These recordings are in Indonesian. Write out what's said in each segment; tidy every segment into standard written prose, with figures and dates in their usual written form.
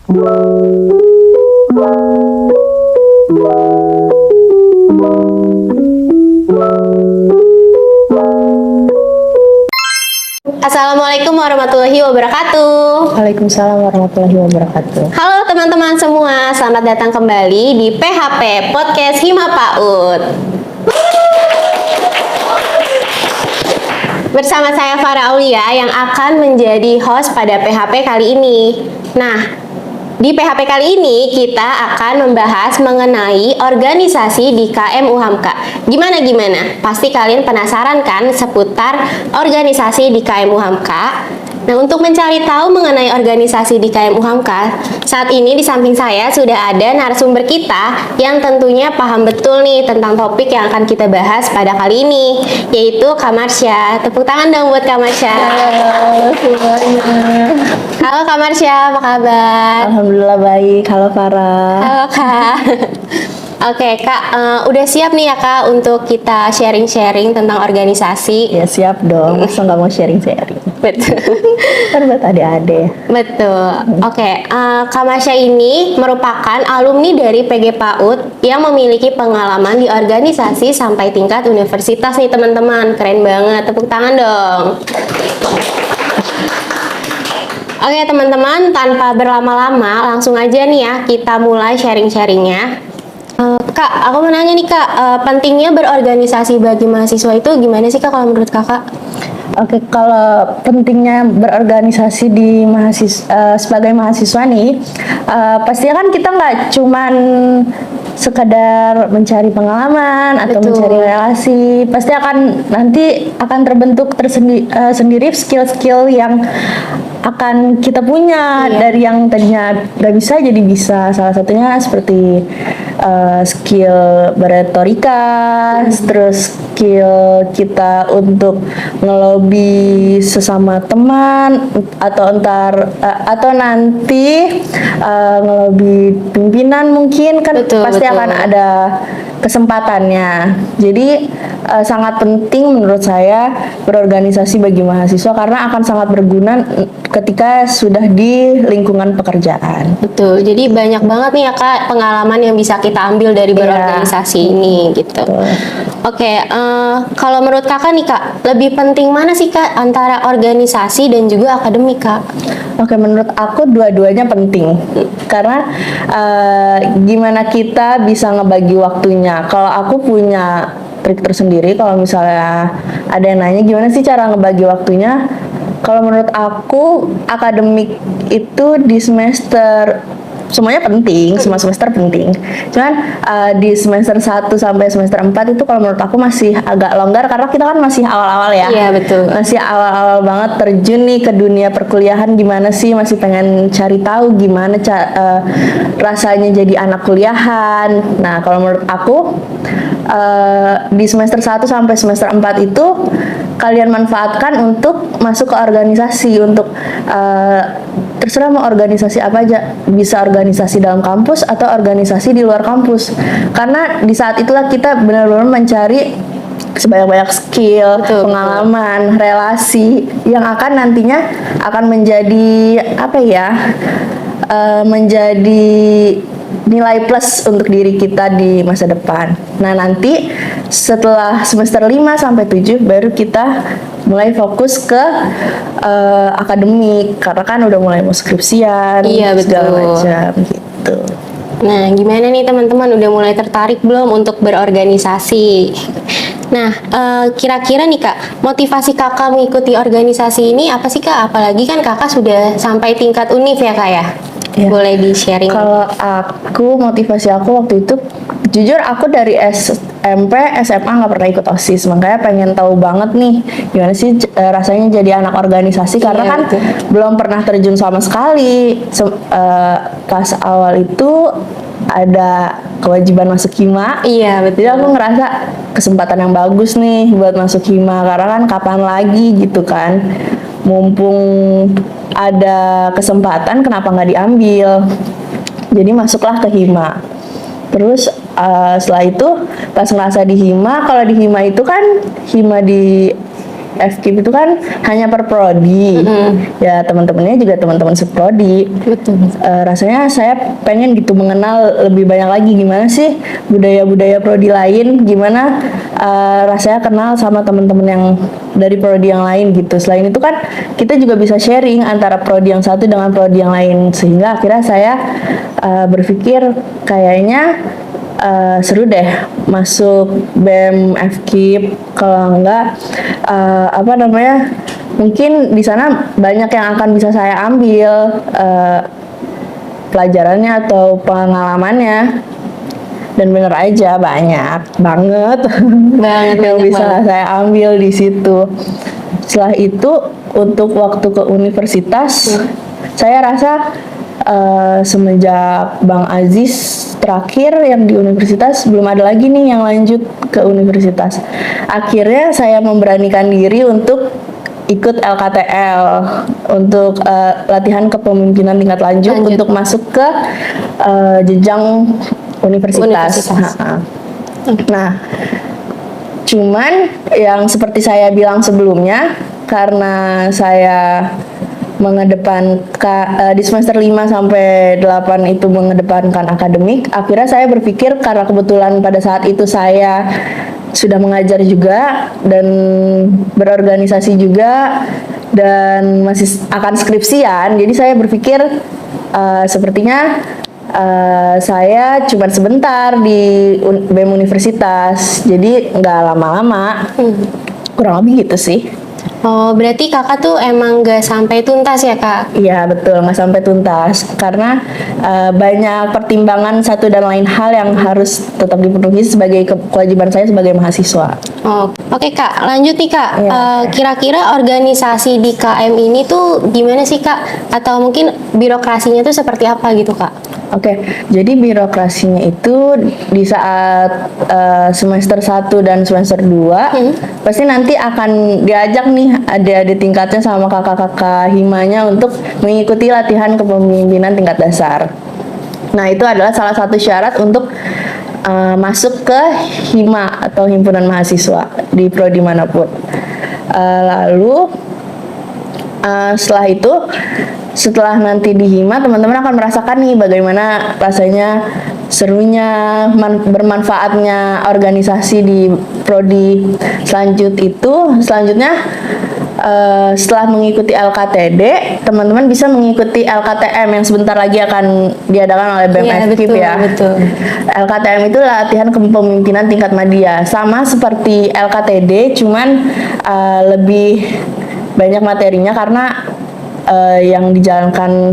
Assalamualaikum warahmatullahi wabarakatuh. Waalaikumsalam warahmatullahi wabarakatuh. Halo teman-teman semua, selamat datang kembali di PHP Podcast Hima PAUD. Bersama saya Farah Aulia yang akan menjadi host pada PHP kali ini. Nah, di PHP kali ini kita akan membahas mengenai organisasi di KM UHAMKA. Gimana? Pasti kalian penasaran kan seputar organisasi di KM UHAMKA? Nah, untuk mencari tahu mengenai organisasi di KM UHAMKA, saat ini di samping saya sudah ada narasumber kita yang tentunya paham betul nih tentang topik yang akan kita bahas pada kali ini, yaitu Kak Marsha. Tepuk tangan dong buat Kak Marsha. Halo semuanya. Halo Kak Marsha, apa kabar? Alhamdulillah baik. Halo Farah. Halo Kak. Oke Kak, udah siap nih ya Kak untuk kita sharing-sharing tentang organisasi? Ya siap dong. Masa nggak mau sharing-sharing? Betul. Kan buat adik-adik. Betul. Oke, Kak Marsha ini merupakan alumni dari PG PAUD yang memiliki pengalaman di organisasi sampai tingkat universitas nih teman-teman. Keren banget, tepuk tangan dong. Oke teman-teman, tanpa berlama-lama langsung aja nih ya kita mulai sharing-sharingnya. Kak, aku mau nanya nih Kak, pentingnya berorganisasi bagi mahasiswa itu gimana sih Kak kalau menurut Kakak? Oke, kalau pentingnya berorganisasi di sebagai mahasiswa nih, pastinya kan kita nggak cuman sekadar mencari pengalaman atau Betul. mencari relasi, pasti nanti akan terbentuk sendiri skill-skill yang akan kita punya. Iya. Dari yang tadinya nggak bisa jadi bisa. Salah satunya seperti skill beretorika, terus skill kita untuk ngelobi sesama teman atau nanti ngelobi pimpinan mungkin kan. Pasti Betul. akan ada kesempatannya. Jadi sangat penting menurut saya berorganisasi bagi mahasiswa karena akan sangat berguna ketika sudah di lingkungan pekerjaan. Betul, jadi banyak banget nih ya Kak pengalaman yang bisa kita ambil dari berorganisasi ini gitu. Oke, kalau menurut Kakak nih Kak, lebih penting mana sih Kak antara organisasi dan juga akademik Kak? Oke, menurut aku dua-duanya penting karena gimana kita bisa ngebagi waktunya. Kalau aku punya trik tersendiri, kalau misalnya ada yang nanya gimana sih cara ngebagi waktunya, kalau menurut aku akademik itu di semester semuanya penting, semua semester penting. Cuman di semester 1 sampai semester 4 itu kalau menurut aku masih agak longgar karena kita kan masih awal-awal ya. Iya, betul. Masih awal-awal banget terjun nih ke dunia perkuliahan, gimana sih, masih pengen cari tahu gimana rasanya jadi anak kuliahan. Nah, kalau menurut aku di semester 1 sampai semester 4 itu kalian manfaatkan untuk masuk ke organisasi, untuk terserah mau organisasi apa aja, bisa organisasi dalam kampus atau organisasi di luar kampus, karena di saat itulah kita benar-benar mencari sebanyak-banyak skill, pengalaman, relasi yang akan nantinya akan menjadi menjadi nilai plus untuk diri kita di masa depan. Nah, nanti setelah semester 5 sampai 7 baru kita mulai fokus ke akademik karena kan udah mulai mau skripsian, Iya, segala betul. macam gitu. Nah, gimana nih teman-teman, udah mulai tertarik belum untuk berorganisasi? Nah, kira-kira nih Kak, motivasi Kakak mengikuti organisasi ini apa sih Kak? Apalagi kan Kakak sudah sampai tingkat univ ya Kak ya? Iya. Boleh di-sharing? Kalau motivasi aku waktu itu, jujur aku dari SMP, SMA nggak pernah ikut OSIS, makanya pengen tahu banget nih gimana sih rasanya jadi anak organisasi karena Iya, kan betul. belum pernah terjun sama sekali. Pas awal itu ada kewajiban masuk hima. Iya, betul. Jadi aku ngerasa kesempatan yang bagus nih buat masuk hima karena kan kapan lagi gitu kan. Mumpung ada kesempatan, kenapa nggak diambil? Jadi masuklah ke hima. Terus setelah itu pas ngerasa di hima, kalau di hima itu kan hima di FKIP itu kan hanya per prodi. Ya teman-temannya juga teman-teman seprodi. Betul. Rasanya saya pengen gitu mengenal lebih banyak lagi gimana sih budaya-budaya prodi lain, gimana rasanya kenal sama teman-teman yang dari prodi yang lain gitu. Selain itu kan kita juga bisa sharing antara prodi yang satu dengan prodi yang lain, sehingga akhirnya saya berpikir kayaknya seru deh masuk BEM FKIP. Kalau enggak mungkin di sana banyak yang akan bisa saya ambil pelajarannya atau pengalamannya. Dan bener aja banyak banget yang bisa saya ambil di situ. Setelah itu untuk waktu ke universitas, saya rasa semenjak Bang Aziz terakhir yang di universitas belum ada lagi nih yang lanjut ke universitas. Akhirnya saya memberanikan diri untuk ikut LKTL untuk latihan kepemimpinan tingkat lanjut untuk masuk ke jenjang universitas. Nah, cuman yang seperti saya bilang sebelumnya, karena saya di semester 5 sampai 8 itu mengedepankan akademik, akhirnya saya berpikir karena kebetulan pada saat itu saya sudah mengajar juga dan berorganisasi juga dan masih akan skripsian, jadi saya berpikir sepertinya saya cuma sebentar di BEM Universitas, jadi nggak lama-lama, kurang lebih gitu sih. Oh, berarti kakak tuh emang nggak sampai tuntas ya kak? Iya betul, nggak sampai tuntas karena banyak pertimbangan satu dan lain hal yang harus tetap dipenuhi sebagai kewajiban saya sebagai mahasiswa. Oh, oke kak, lanjut nih kak. Iya. Kira-kira organisasi di KM ini tuh gimana sih kak? Atau mungkin birokrasinya tuh seperti apa gitu kak? Oke, jadi birokrasinya itu di saat semester 1 dan semester 2 pasti nanti akan diajak nih adik-adik tingkatnya sama kakak-kakak himanya untuk mengikuti latihan kepemimpinan tingkat dasar. Nah, itu adalah salah satu syarat untuk masuk ke hima atau himpunan mahasiswa di prodi manapun. Lalu setelah nanti di hima, teman-teman akan merasakan nih bagaimana rasanya serunya, bermanfaatnya organisasi di prodi selanjutnya setelah mengikuti LKTD, teman-teman bisa mengikuti LKTM yang sebentar lagi akan diadakan oleh BEM FKIP ya. Betul. LKTM itu latihan kepemimpinan tingkat madya, sama seperti LKTD, cuman lebih banyak materinya karena yang dijalankan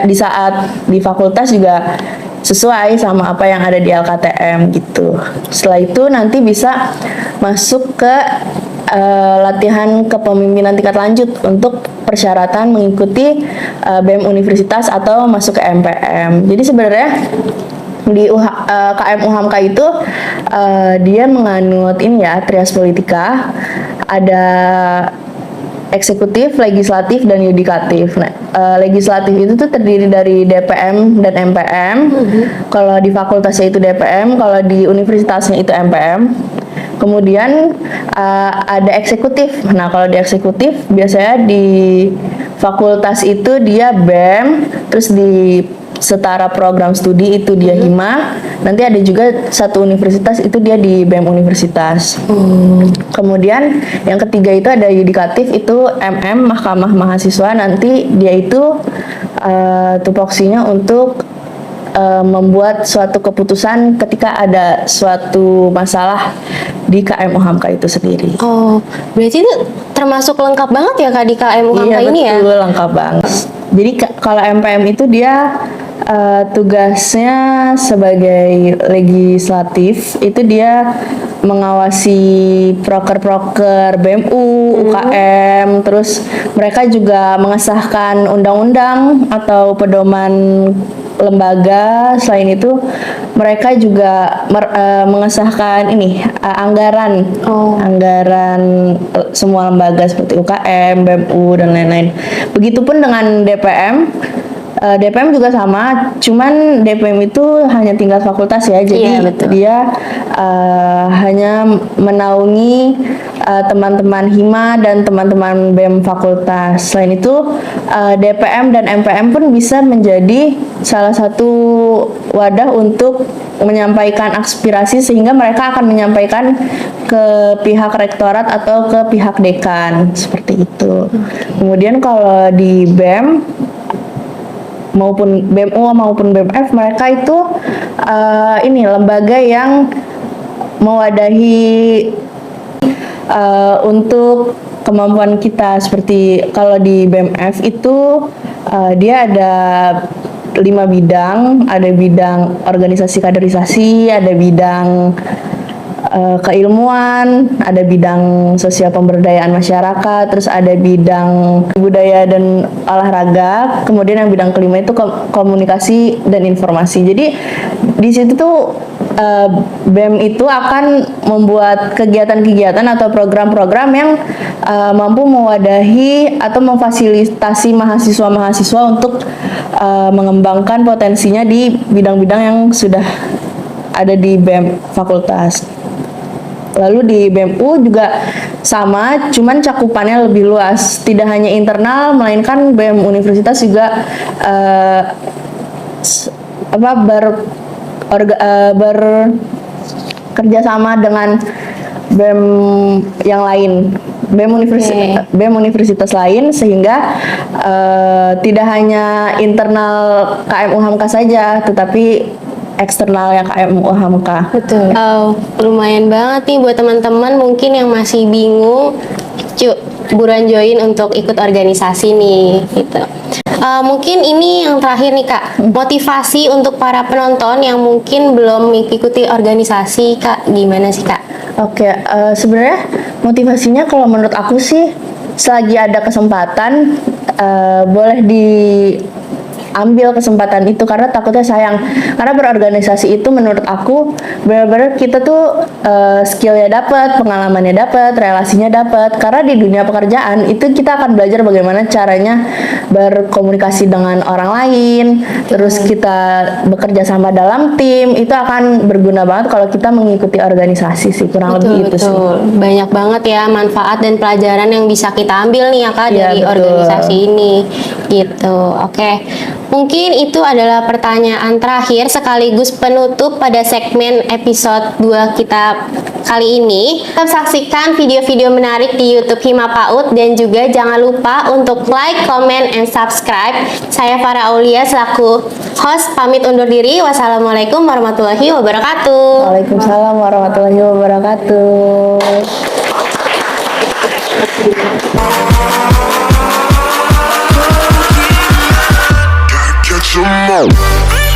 di saat di fakultas juga sesuai sama apa yang ada di LKTM gitu. Setelah itu nanti bisa masuk ke latihan kepemimpinan tingkat lanjut untuk persyaratan mengikuti BEM Universitas atau masuk ke MPM. Jadi sebenarnya di KM UHAMKA itu dia menganut trias politika, ada eksekutif, legislatif, dan yudikatif. Nah, legislatif itu tuh terdiri dari DPM dan MPM. Kalau di fakultasnya itu DPM, kalau di universitasnya itu MPM. Kemudian ada eksekutif. Nah, kalau di eksekutif biasanya di fakultas itu dia BEM, terus di setara program studi itu dia hima. Nanti ada juga satu universitas itu dia di BEM Universitas. Kemudian yang ketiga itu ada yudikatif, itu MM, Mahkamah Mahasiswa. Nanti dia itu tupoksinya untuk membuat suatu keputusan ketika ada suatu masalah di KM UHAMKA itu sendiri. Oh, berarti itu termasuk lengkap banget ya kak di KM UHAMKA ini ya? Iya betul, lengkap banget. Jadi kalau MPM itu dia tugasnya sebagai legislatif, itu dia mengawasi proker-proker BMU, UKM, terus mereka juga mengesahkan undang-undang atau pedoman lembaga. Selain itu mereka juga mengesahkan anggaran semua lembaga seperti UKM, BMU dan lain-lain. Begitupun dengan DPM. DPM juga sama, cuman DPM itu hanya tingkat fakultas ya, jadi dia hanya menaungi teman-teman Hima dan teman-teman BEM Fakultas. Selain itu, DPM dan MPM pun bisa menjadi salah satu wadah untuk menyampaikan aspirasi, sehingga mereka akan menyampaikan ke pihak rektorat atau ke pihak dekan, seperti itu. Kemudian kalau di BEM maupun BEM-U maupun BEM-F, mereka itu ini lembaga yang mewadahi untuk kemampuan kita. Seperti kalau di BEM-F itu dia ada 5 bidang, ada bidang organisasi kaderisasi, ada bidang keilmuan, ada bidang sosial pemberdayaan masyarakat, terus ada bidang budaya dan olahraga, kemudian yang bidang kelima itu komunikasi dan informasi. Jadi di situ tuh BEM itu akan membuat kegiatan-kegiatan atau program-program yang mampu mewadahi atau memfasilitasi mahasiswa-mahasiswa untuk mengembangkan potensinya di bidang-bidang yang sudah ada di BEM Fakultas. Lalu di BEM-U juga sama, cuman cakupannya lebih luas. Tidak hanya internal, melainkan BEM Universitas juga bekerja sama dengan BEM yang lain, BEM Universitas lain, sehingga tidak hanya internal KM UHAMKA saja, tetapi eksternal yang KM UHAMKA. Betul. Lumayan banget nih buat teman-teman mungkin yang masih bingung, buruan join untuk ikut organisasi nih, gitu. Mungkin ini yang terakhir nih Kak, motivasi untuk para penonton yang mungkin belum mengikuti organisasi, Kak, gimana sih Kak? Oke, sebenarnya motivasinya kalau menurut aku sih, selagi ada kesempatan, boleh diambil kesempatan itu, karena takutnya sayang. Karena berorganisasi itu menurut aku benar-benar kita tuh skillnya dapat, pengalamannya dapat, relasinya dapat. Karena di dunia pekerjaan itu kita akan belajar bagaimana caranya berkomunikasi dengan orang lain, terus kita bekerja sama dalam tim. Itu akan berguna banget kalau kita mengikuti organisasi sih, kurang lebih itu sih. Banyak banget ya manfaat dan pelajaran yang bisa kita ambil nih ya Kak dari betul. organisasi ini, gitu. Oke. Mungkin itu adalah pertanyaan terakhir sekaligus penutup pada segmen episode 2 kita kali ini. Tetap saksikan video-video menarik di YouTube Hima PAUD dan juga jangan lupa untuk like, comment, and subscribe. Saya Farah Aulia selaku host pamit undur diri. Wassalamualaikum warahmatullahi wabarakatuh. Waalaikumsalam warahmatullahi wabarakatuh. Catch 'em all.